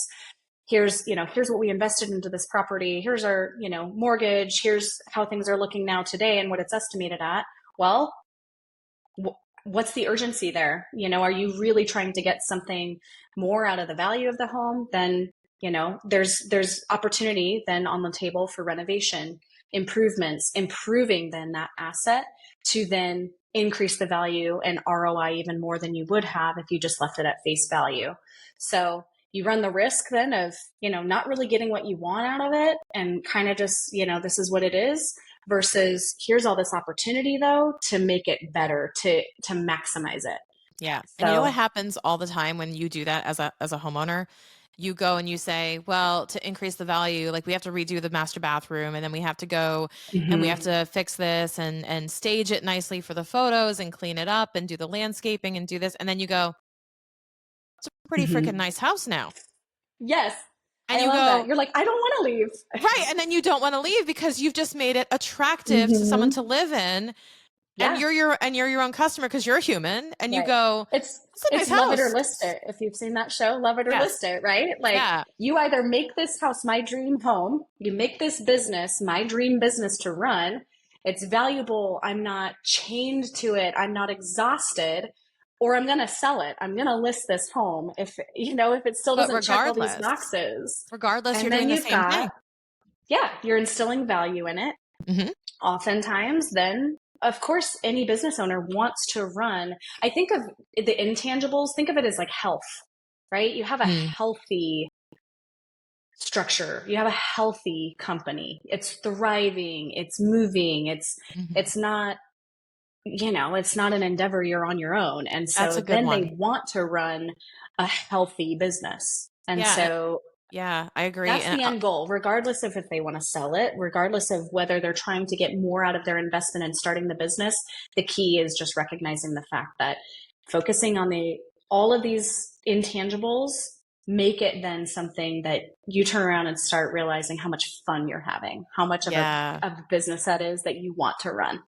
Here's what we invested into this property. Here's our, mortgage. Here's how things are looking now today and what it's estimated at. Well, what's the urgency there? Are you really trying to get something more out of the value of the home? Then, there's opportunity then on the table for renovation, improvements, improving then that asset to then increase the value and ROI even more than you would have if you just left it at face value. So you run the risk then of, not really getting what you want out of it and kind of just, this is what it is versus here's all this opportunity though to make it better, to maximize it. Yeah. And you know what So happens all the time when you do that as a homeowner? You go and you say, well, to increase the value, like we have to redo the master bathroom and then we have to go and we have mhm. to fix this and stage it nicely for the photos and clean it up and do the landscaping and do this. And then you go, it's a pretty freaking Mhm. nice house now. Yes. and I you love that. go, You're like, I don't want to leave. right. And then you don't want to leave because you've just made it attractive to someone Hmm. to live in. And Yeah. you're your own customer because you're human, and you Right. go, It's it's a it's nice love it or house. list it. If you've seen that show, love it or Yes. list it, right? Like Yeah. you either make this house my dream home, you make this business my dream business to run. It's valuable. I'm not chained to it. I'm not exhausted. Or I'm going to sell it. I'm going to list this home if it still But doesn't check all these boxes. regardless, And you're doing then the you've same got, thing. yeah, you're instilling value in it. Hmm. Oftentimes, then, of course, any business owner wants to run. I think of the intangibles, think of it as like health, right? You have a Mm. healthy structure, you have a healthy company. It's thriving, it's moving, Hmm. it's not, it's not an endeavor you're on your own. And That's so a good then they one. want to run a healthy business. And Yeah. so Yeah, I agree. that's And the end goal, regardless of if they want to sell it, regardless of whether they're trying to get more out of their investment in starting the business. The key is just recognizing the fact that focusing on all of these intangibles make it then something that you turn around and start realizing how much fun you're having, how much yeah, of a business that is that you want to run.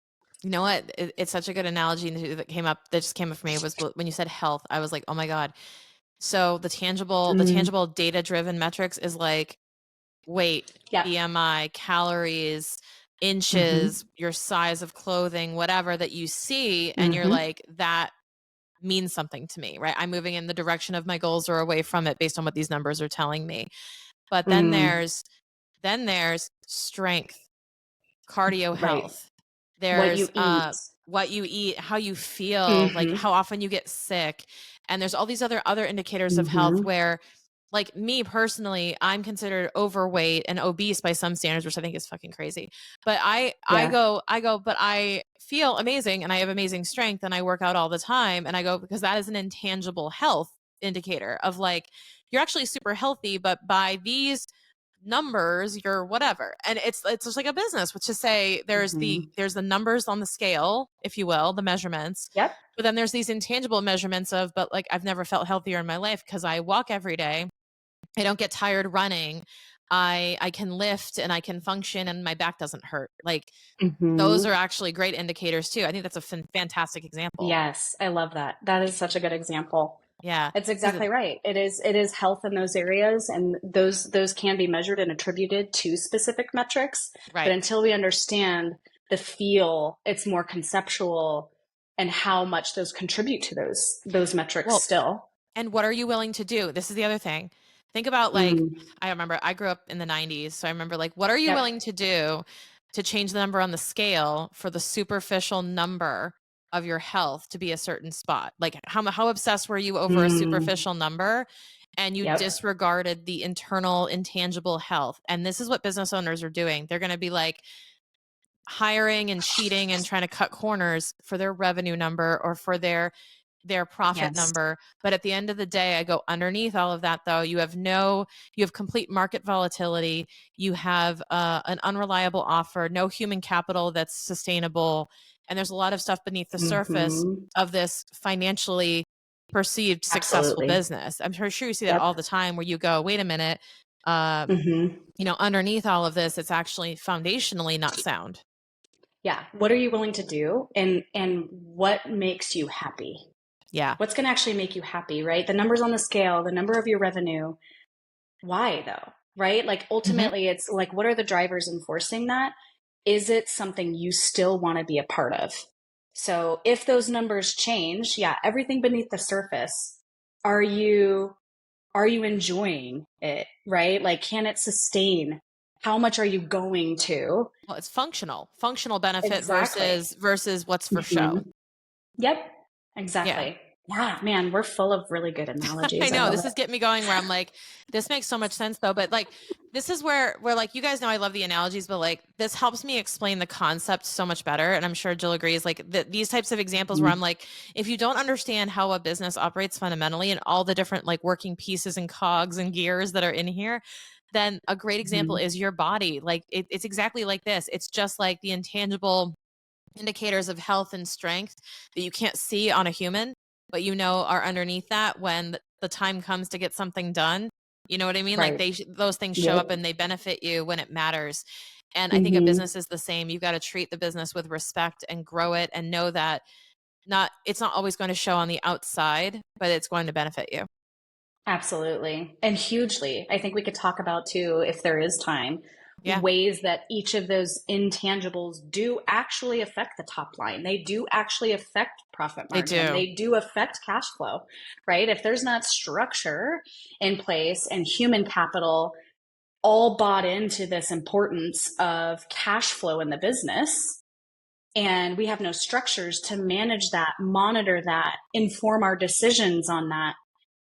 you know what? It's such a good analogy that just came up for me was when you said health. I was like, oh my God. So the Mm, tangible data driven metrics is like weight, yeah. BMI, calories, Mm-hmm. inches, your size of clothing, whatever that you see. And you're Mm-hmm. like, that means something to me, right? I'm moving in the direction of my goals or away from it based on what these numbers are telling me. But Mm, then there's strength, cardio right. health. What you There's eat. what you eat, how you feel, like Mm-hmm. how often you get sick. And there's all these other indicators of health Mm-hmm. where, like, me personally, I'm considered overweight and obese by some standards, which I think is fucking crazy. But Yeah. but I feel amazing and I have amazing strength and I work out all the time. And I go, because that is an intangible health indicator of like, you're actually super healthy, but by these numbers, you're whatever. And it's just like a business, which to say Mm-hmm. there's the numbers on the scale, if you will, the measurements. Yep. But then there's these intangible measurements of, but like, I've never felt healthier in my life because I walk every day. I don't get tired running. I can lift and I can function and my back doesn't hurt. Like, those Mm-hmm. are actually great indicators too. I think that's a fantastic example. Yes, I love that. That is such a good example. Yeah. It's Because exactly right. It is health in those areas, and those can be measured and attributed to specific metrics. But right. until we understand the feel, it's more conceptual and how much those contribute to those metrics Well, still. and what are you willing to do? This is the other thing. Think about like, Mm, I remember I grew up in the 90s. So I remember like, what are you yep. willing to do to change the number on the scale for the superficial number of your health to be a certain spot? Like, how obsessed were you over a Mm, superficial number and you yep. disregarded the internal intangible health? And this is what business owners are doing. They're going to be like, hiring and cheating and trying to cut corners for their revenue number or for their profit Yes. number. But at the end of the day, I go underneath all of that though. You have complete market volatility. You have an unreliable offer, no human capital that's sustainable. And there's a lot of stuff beneath the surface Mm-hmm. of this financially perceived successful Absolutely. business. I'm sure you see that all Yep. the time where you go, wait a minute, uh, Mm-hmm. underneath all of this, it's actually foundationally not sound. Yeah. What are you willing to do, and what makes you happy? Yeah. What's going to actually make you happy, right? The numbers on the scale, the number of your revenue. Why though? Right? Like Mhm. ultimately it's like, what are the drivers enforcing that? Is it something you still want to be a part of? So if those numbers change, yeah, everything beneath the surface, are you enjoying it, right? Like can it sustain? How much are you going to? Well, it's functional benefit Exactly. versus what's for show. Mhm. Yep, Yeah. exactly. Yeah, man, we're full of really good I analogies. I know love this is it. getting me going where I'm like, this makes so much sense though. But like, this is where like, you guys know I love the analogies, but like, this helps me explain the concept so much better. And I'm sure Jill agrees. Like, these types of examples where I'm Mhm. like, if you don't understand how a business operates fundamentally and all the different like working pieces and cogs and gears that are in here, then a great example Mhm. is your body. Like, it's exactly like this. It's just like the intangible indicators of health and strength that you can't see on a human, but are underneath that when the time comes to get something done. You know what I mean? Like Right. those things show up Yep. and they benefit you when it matters. And I think a Hmm. business is the same. You've got to treat the business with respect and grow it and know that it's not always going to show on the outside, but it's going to benefit you. Absolutely. And hugely. I think we could talk about too, if there is time, Yeah, ways that each of those intangibles do actually affect the top line. They do actually affect profit they margin. do. They do affect cash flow, right? If there's not structure in place and human capital all bought into this importance of cash flow in the business, and we have no structures to manage that, monitor that, inform our decisions on that,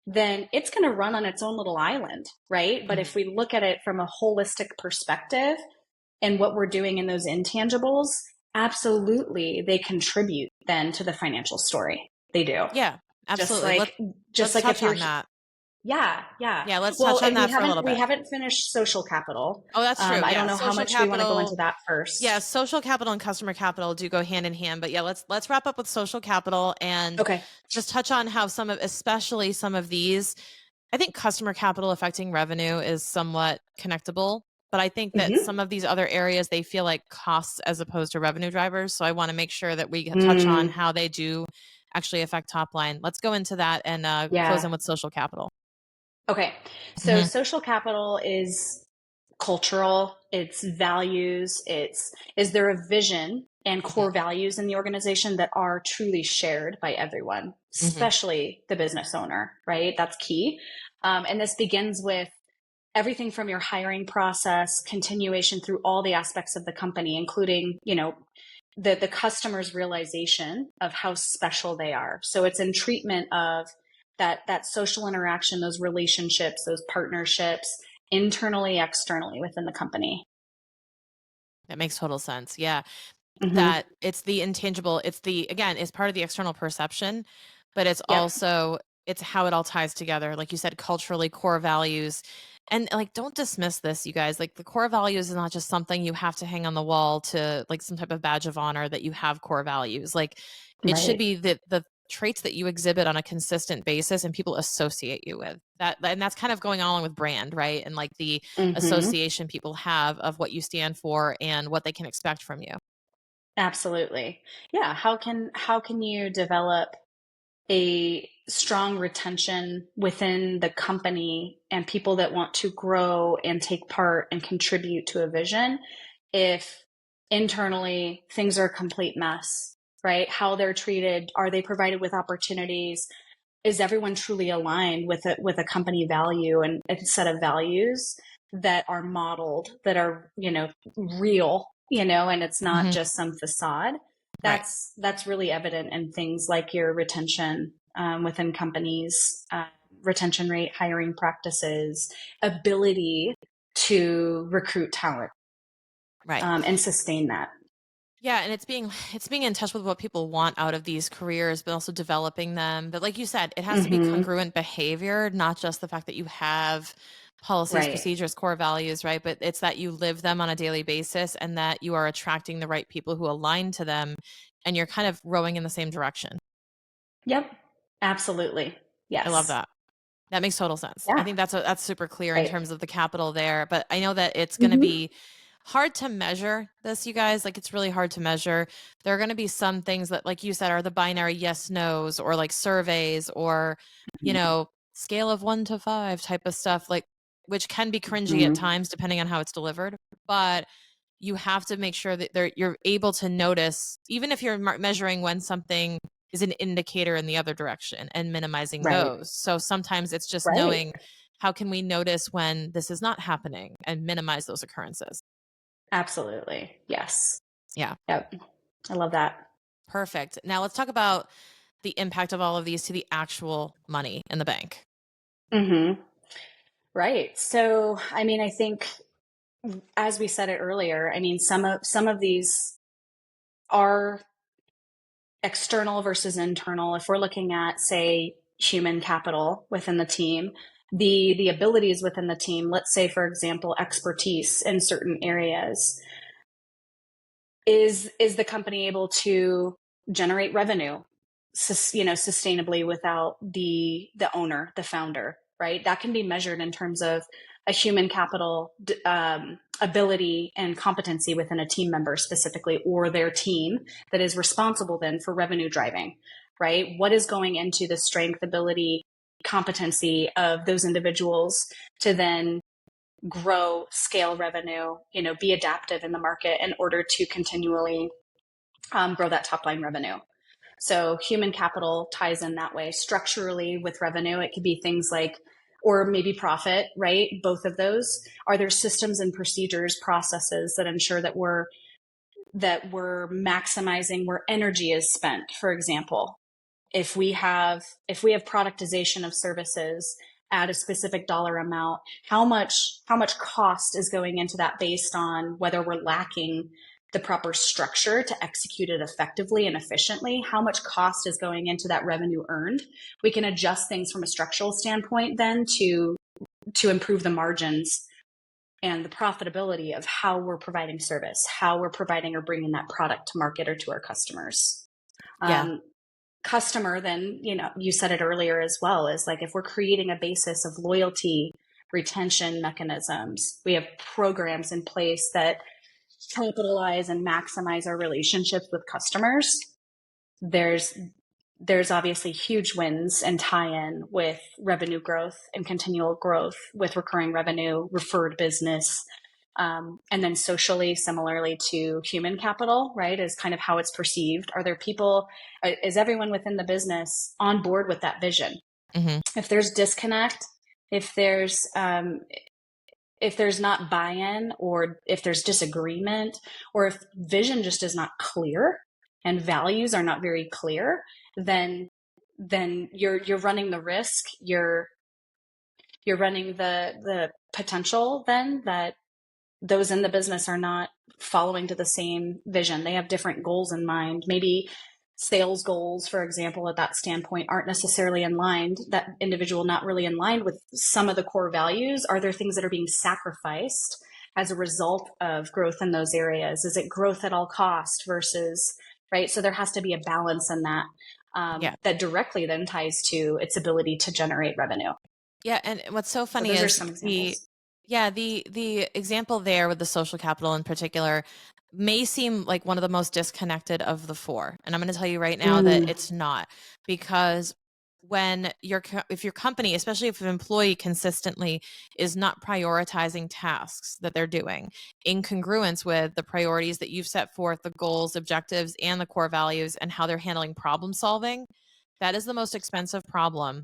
then it's going to run on its own little island, right? But Mhm. if we look at it from a holistic perspective and what we're doing in those intangibles, absolutely they contribute then to the financial story. They do. Yeah, Just absolutely. like just Let's like if touch you're on that. yeah, yeah. Yeah, let's Well, touch on and we that for a haven't little we bit. haven't finished social capital. Oh, that's true. I don't Yeah, know how social much we want to go into capital. that Yeah, first. social capital and customer capital do go hand in hand. But yeah, let's wrap up with social capital and Okay. just touch on how especially some of these, I think customer capital affecting revenue is somewhat connectable. But I think that Mm-hmm. some of these other areas, they feel like costs as opposed to revenue drivers. So I want to make sure that we touch on Mm, how they do actually affect top line. Let's go into that and close yeah. in with social capital. Okay. So Mhm. social capital is cultural, it's values, it's is there a vision and Mhm. core values in the organization that are truly shared by everyone, Mhm. especially the business owner, right? That's key. And this begins with everything from your hiring process, continuation through all the aspects of the company, including, the customer's realization of how special they are. So it's in treatment of that social interaction, those relationships, those partnerships, internally, externally within the company. That makes total sense. Yeah. Hmm. That it's the intangible, it's the again, it's part of the external perception, but it's Yep. also it's how it all ties together. Like you said, culturally, core values. And like don't dismiss this, you guys. Like the core values is not just something you have to hang on the wall to like some type of badge of honor that you have core values. Like it should Right. be the traits that you exhibit on a consistent basis and people associate you with. And that's kind of going on with brand, right? And like the Hmm. association people have of what you stand for and what they can expect from you. Absolutely. Yeah. How can you develop a strong retention within the company and people that want to grow and take part and contribute to a vision if internally things are a complete mess, right? How they're treated, are they provided with opportunities? Is everyone truly aligned with a company value and a set of values that are modeled, that are, real, and it's not Mhm. just some facade? Right. That's really evident in things like your retention within companies, retention rate, hiring practices, ability to recruit talent, Right. and sustain that. Yeah, and it's being in touch with what people want out of these careers, but also developing them. But like you said, it has to be Hmm. congruent behavior, not just the fact that you have policies, Right. procedures, core values, right? But it's that you live them on a daily basis and that you are attracting the right people who align to them and you're kind of rowing in the same direction. Yep. Absolutely. I love Yes. that. That makes total sense. I Yeah. think that's super clear in Right. terms of the capital there, but I know that it's going to Hmm. be hard to measure this, you guys. Like it's really hard to measure. There are going to be some things that like you said are the binary yes nos or like surveys or scale of 1 to 5 type of stuff like which can be cringy at Hmm. times depending on how it's delivered, but you have to make sure that you're able to notice even if you're measuring when something is an indicator in the other direction and minimizing Right. those. So sometimes it's just Right. knowing how can we notice when this is not happening and minimize those occurrences. Absolutely. Yes. Yeah, Yep. I love that. perfect. Now let's talk about the impact of all of these to the actual money in the bank. Hmm. Right. So, I mean, I think as we said it earlier, I mean, some of these are external versus internal. If we're looking at, say, human capital within the team, the abilities within the team, let's say, for example, expertise in certain areas, is the company able to generate revenue, sustainably without the owner, the founder? right? That can be measured in terms of a human capital ability and competency within a team member specifically, or their team that is responsible then for revenue driving, right? What is going into the strength, ability, competency of those individuals to then grow, scale revenue, be adaptive in the market in order to continually grow that top line revenue. So human capital ties in that way. Structurally with revenue, it could be things like, or maybe profit, right? Both of those. Are there systems and procedures, processes that ensure that we're maximizing where energy is spent? For example, if we have productization of services at a specific dollar amount, how much cost is going into that based on whether we're lacking the proper structure to execute it effectively and efficiently? How much cost is going into that revenue earned? We can adjust things from a structural standpoint then to improve the margins and the profitability of how we're providing service, how we're providing or bringing that product to market or to our customers. Yeah. Customer, then, you said it earlier as well, is like if we're creating a basis of loyalty, retention mechanisms, we have programs in place that capitalize and maximize our relationships with customers. There's obviously huge wins and tie-in with revenue growth and continual growth with recurring revenue, referred business, and then socially, similarly to human capital, right, is kind of how it's perceived. Are there people, is everyone within the business on board with that vision? Mm-hmm. If there's disconnect, if there's not buy-in, or if there's disagreement, or if vision just is not clear and values are not very clear, then you're running the risk, you're running the potential then that those in the business are not following to the same vision. They have different goals in mind. Maybe sales goals, for example, at that standpoint aren't necessarily in line, that individual not really in line with some of the core values. Are there things that are being sacrificed as a result of growth in those areas? Is it growth at all cost versus, right? So there has to be a balance in that, that directly then ties to its ability to generate revenue. Yeah. And what's so funny those are is some examples. the example there with the social capital in particular may seem like one of the most disconnected of the four. And I'm going to tell you right now that it's not, because if your company, especially if an employee consistently is not prioritizing tasks that they're doing in congruence with the priorities that you've set forth, the goals, objectives, and the core values, and how they're handling problem solving, that is the most expensive problem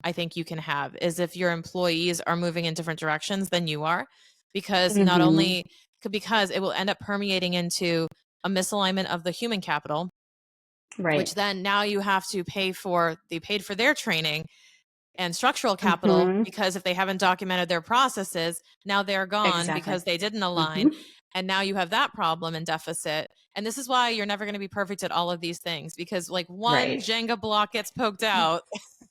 I think you can have, is if your employees are moving in different directions than you are, because not only because it will end up permeating into a misalignment of the human capital, Right. which then now you have to they paid for their training and structural capital, because if they haven't documented their processes, now they're gone because they didn't align. And now you have that problem and deficit. And this is why you're never going to be perfect at all of these things, because like one Jenga block gets poked out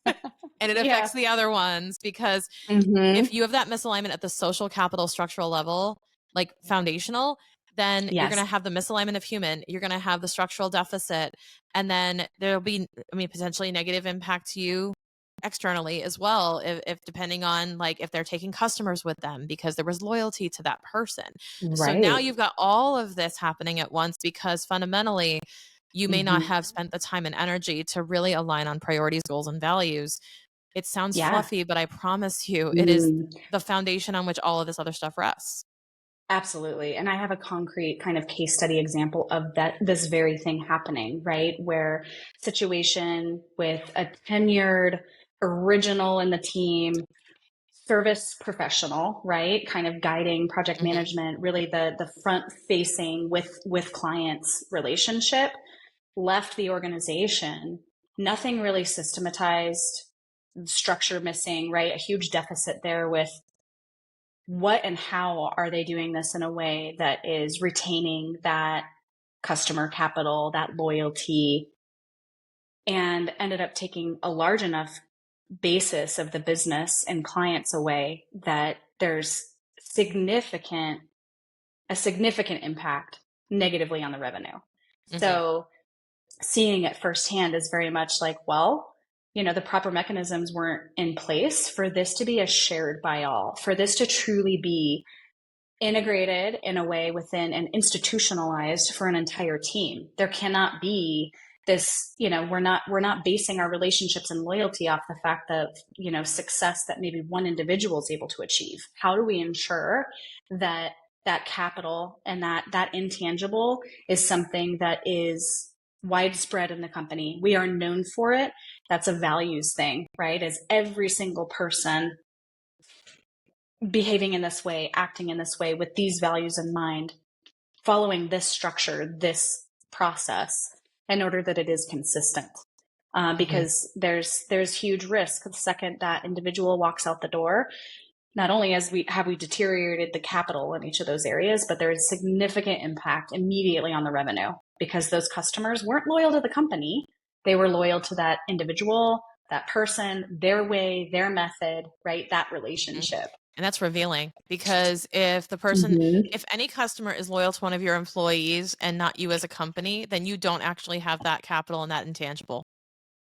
and it affects the other ones, because if you have that misalignment at the social capital structural level, like foundational, then you're going to have the misalignment of human, you're going to have the structural deficit, and then there'll be, potentially negative impact to you externally as well, if depending on like if they're taking customers with them because there was loyalty to that person. So now you've got all of this happening at once, because fundamentally you may not have spent the time and energy to really align on priorities, goals, and values. It sounds fluffy, but I promise you it is the foundation on which all of this other stuff rests. Absolutely. And I have a concrete kind of case study example of this very thing happening, right? Where situation with a tenured original in the team, service professional, right? Kind of guiding project management, really the front facing with clients relationship, left the organization, nothing really systematized, structure missing, right? A huge deficit there with what and how are they doing this in a way that is retaining that customer capital, that loyalty, and ended up taking a large enough basis of the business and clients away that there's a significant impact negatively on the revenue. So seeing it firsthand is very much like, well, the proper mechanisms weren't in place for this to be a shared by all, for this to truly be integrated in a way within and institutionalized for an entire team. There cannot be this, we're not basing our relationships and loyalty off the fact of, success that maybe one individual is able to achieve. How do we ensure that that capital and that intangible is something that is widespread in the company? We are known for it. That's a values thing, right? Is every single person behaving in this way, acting in this way with these values in mind, following this structure, this process, in order that it is consistent. Because there's huge risk the second that individual walks out the door. Not only have we deteriorated the capital in each of those areas, but there is significant impact immediately on the revenue, because those customers weren't loyal to the company. They were loyal to that individual, that person, their way, their method, right? That relationship. And that's revealing, because if any customer is loyal to one of your employees and not you as a company, then you don't actually have that capital and that intangible.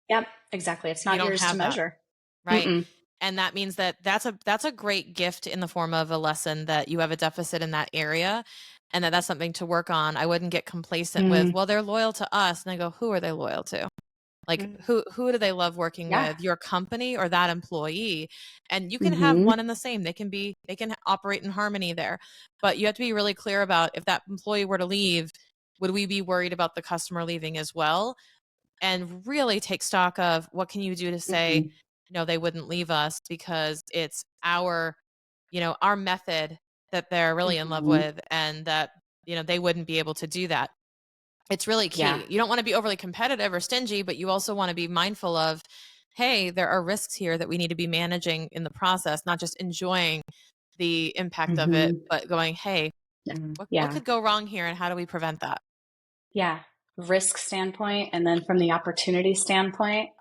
Yep, exactly. It's You not don't yours to have that, measure. right? And that means that that's a great gift in the form of a lesson that you have a deficit in that area, and that's something to work on. I wouldn't get complacent with, well, they're loyal to us, and I go, who are they loyal to? Like, who do they love working Yeah. with? Your company or that employee? And you can have one and the same. They can operate in harmony there. But you have to be really clear about, if that employee were to leave, would we be worried about the customer leaving as well? And really take stock of, what can you do to say, no, they wouldn't leave us because it's our method that they're really in love with, and that, they wouldn't be able to do that. It's really Yeah. key. You don't want to be overly competitive or stingy, but you also want to be mindful of, hey, there are risks here that we need to be managing in the process, not just enjoying the impact of it, but going, hey, what Yeah. could go wrong here, and how do we prevent that? Yeah. Risk standpoint, and then from the opportunity standpoint,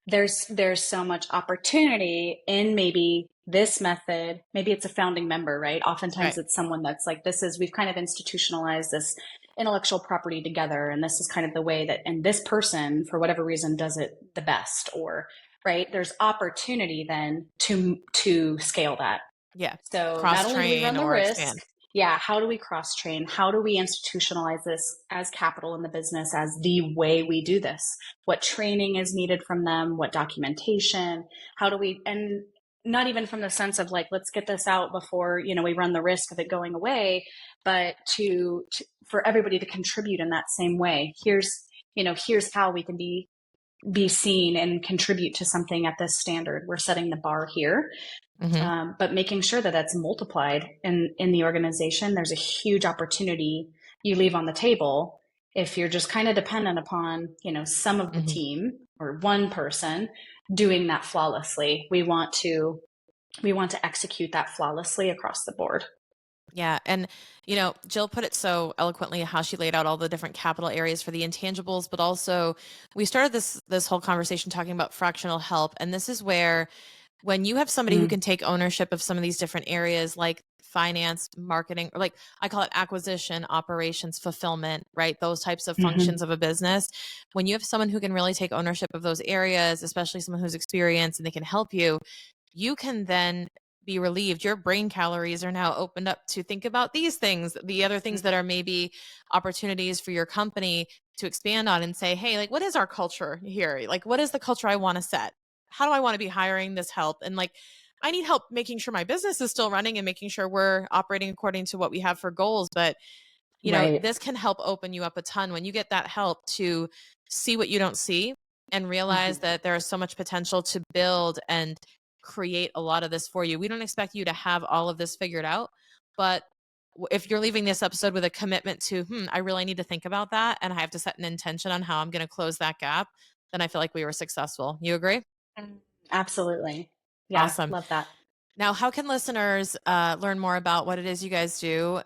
there's so much opportunity in maybe this method. Maybe it's a founding member, right? Oftentimes it's someone that's like, we've kind of institutionalized this intellectual property together, and this is kind of the way that, and this person, for whatever reason, does it the best, or right. There's opportunity then to scale that. Yeah. So not only do we run Cross-train the or risk, expand. yeah, how do we cross train? How do we institutionalize this as capital in the business, as the way we do this? What training is needed from them? What documentation? How do we, and not even from the sense of like, let's get this out before, we run the risk of it going away, but for everybody to contribute in that same way. Here's how we can be seen and contribute to something at this standard. We're setting the bar here. But making sure that that's multiplied in the organization. There's a huge opportunity you leave on the table if you're just kind of dependent upon, some of the team or one person doing that flawlessly. We want to execute that flawlessly across the board. Yeah. And, Jill put it so eloquently, how she laid out all the different capital areas for the intangibles, but also we started this whole conversation talking about fractional help. And this is where, when you have somebody who can take ownership of some of these different areas, like finance, marketing, or like I call it acquisition, operations, fulfillment, right? Those types of functions of a business. When you have someone who can really take ownership of those areas, especially someone who's experienced and they can help you, you can then be relieved. Your brain calories are now opened up to think about these things, the other things that are maybe opportunities for your company to expand on, and say, hey, like, what is our culture here? Like, what is the culture I want to set? How do I want to be hiring this help? And like, I need help making sure my business is still running and making sure we're operating according to what we have for goals. But, this can help open you up a ton when you get that help to see what you don't see, and realize that there is so much potential to build and create a lot of this for you. We don't expect you to have all of this figured out, but if you're leaving this episode with a commitment to, I really need to think about that, and I have to set an intention on how I'm going to close that gap, then I feel like we were successful. You agree? Absolutely. Yeah, Awesome. love that. Now, how can listeners learn more about what it is you guys do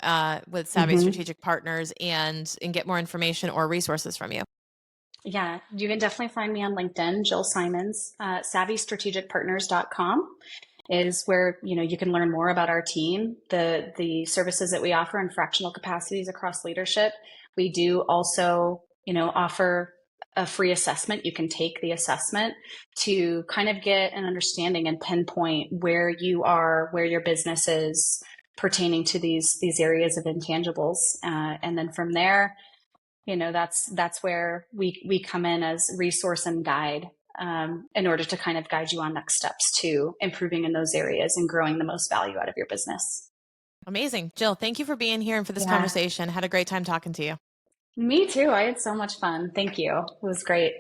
with Savvy Strategic Partners, and get more information or resources from you? Yeah, you can definitely find me on LinkedIn, Jill Simonds. SavvyStrategicPartners.com is where you can learn more about our team, the services that we offer in fractional capacities across leadership. We do also offer a free assessment. You can take the assessment to kind of get an understanding and pinpoint where you are, where your business is pertaining to these areas of intangibles. And then from there, that's where we come in as resource and guide, in order to kind of guide you on next steps to improving in those areas and growing the most value out of your business. Amazing. Jill, thank you for being here and for this Yeah, conversation. Had a great time talking to you. me too. I had so much fun. Thank you. It was great.